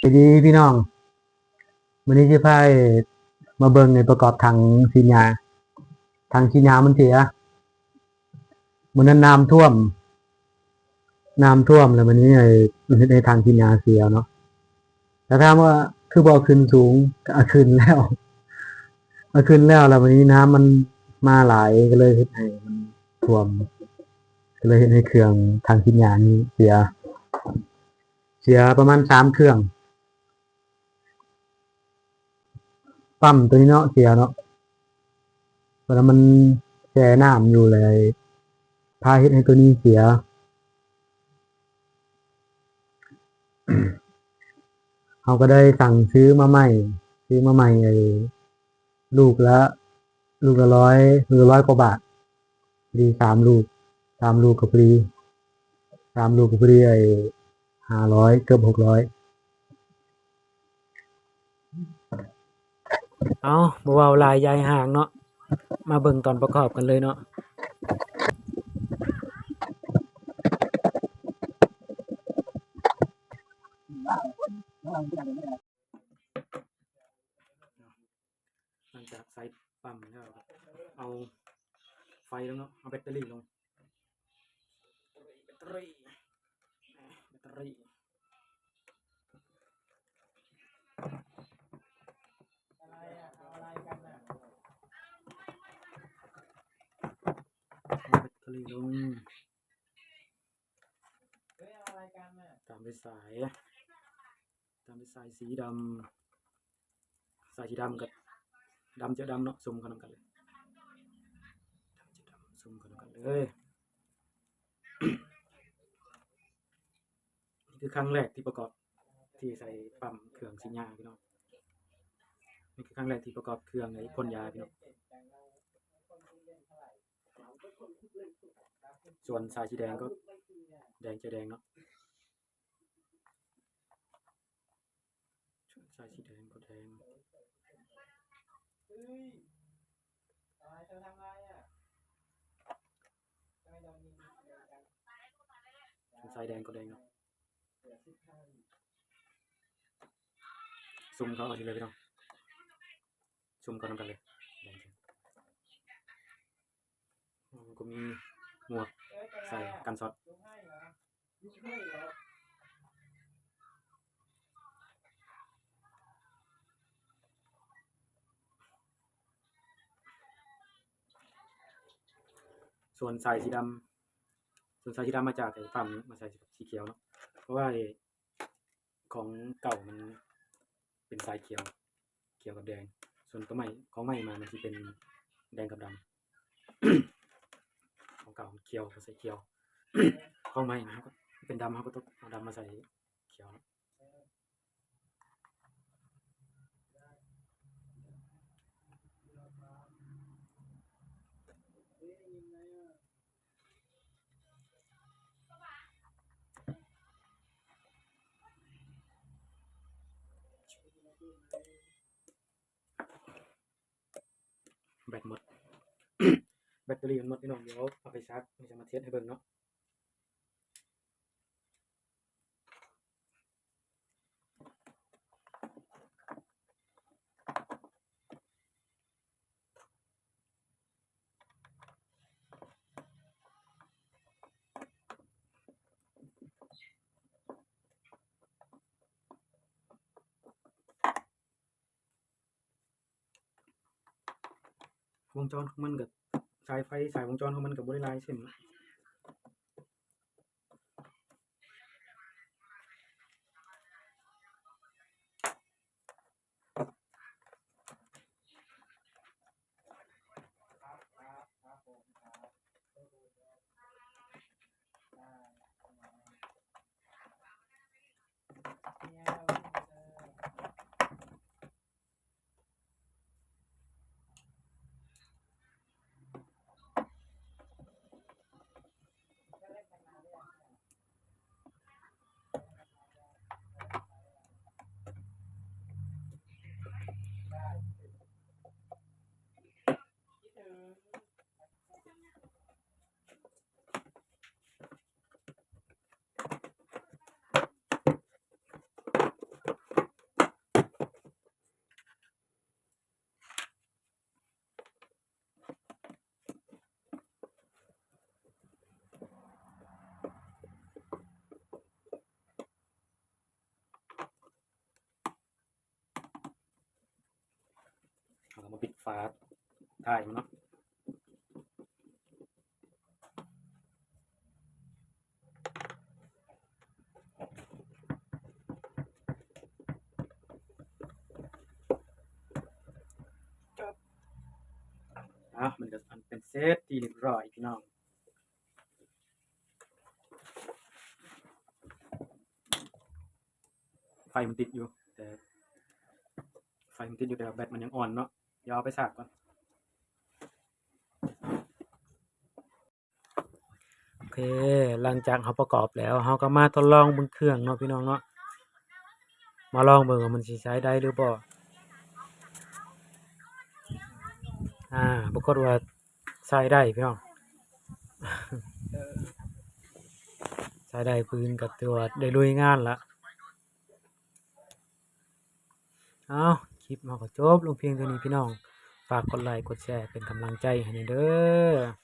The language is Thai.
ดีพี่น้องวันนี้จะพามาเบิ่งในประกอบถังสีญาถังสีญามันเสียมันนั้นน้ำท่วมแล้ววันนี้ในถังสีญาเสียเนาะแต่ถามว่าคือบ่อขึ้นสูงก็เอาขึ้นแล้วเอาขึ้นแล้ววันนี้น้ำมันมาหลายก็เลยเฮ็ดให้มันท่วมก็เลยเฮ็ดให้เครื่องถังสีญานี้เสียประมาณ3 เครื่องปั๊มตัวนี้เนาะเสียเนาะเพราะมันแช่น้ำอยู่เลยพาเฮ็ดให้ตัวนี้เสีย เขาก็ได้สั่งซื้อมาใหม่ลูกละลูกละ 100 กว่าบาทพอดีสามลูกกับพอดี500เกือบ600เอาบ่เว้าหลายยายห่างเนาะมาเบิ่งตอนประกอบกันเลยเนาะหลังจากใส่ปั๊มแล้วเอาไฟลงเนาะเอาแบตเตอรี่ลงแบตเตอรี่เอาแบตเตอรี่ลงตามด้วยสายสีดำสายสีดำกับดำเจอดำเนาะซุ่มกันนำกันเลยซุ่มกันนำกันเลยนี่คือครั้งแรกที่ประกอบที่ใส่ปั๊มเครื่องสีญาพี่น้องนี่คือครั้งแรกที่ประกอบเครื่องในพ่นยาพี่น้องส่วนสายสีแดงก็แดงเจอแดงเนาะสายสีแดงก็แดงสายแดงก็แดงเนาะซุ่มเขาเอาทีเลยพี่น้องซุ่มกันนำกันเลยแดงก็มีหมวกใส่กันช็อตส่วนสายสีดำมาจากไอ้ปั๊มนี้มาใส่สีเขียวเนาะเพราะว่าของเก่ามันเป็นสายเขียวกับแดงส่วนตัวใหม่ของใหม่มามันจะเป็นแดงกับดำของเก่าเขียวก็ใส่เขียวของใหม่นะก็เป็นดำเขาก็ต้องเอาดำมาใส่เขียวแบตหมด แบตเตอรี่มันหมดพี่น้องเดี๋ยวเอาไปชาร์จมันจะมาเทสให้เบิ่งเนาะวงจรของมันกับสายวงจรของมันกับบริไลเส้น ฝาท้ายมันเนาะมันก็เป็นเซตที่เรียบร้อยพี่น้องไฟมันติดอยู่แต่แบตมันยังอ่อนเนาะเดี๋ยวเอาไปชาร์จก่อนโอเคหลังจากเราประกอบแล้วเราก็มาทดลองเบิ่งเครื่องเนาะพี่น้องเนาะมาลองเบิ่งว่ามันสิใช้ได้หรือบ่ปรากฏว่าใช้ได้พี่น้องใช้ได้ปืนก็ถือว่าได้ลุยงานแล้วคลิปเราก็จบลงเพียงเท่านี้พี่น้องฝากกดไลค์กดแชร์เป็นกำลังใจให้หน่อยเด้อ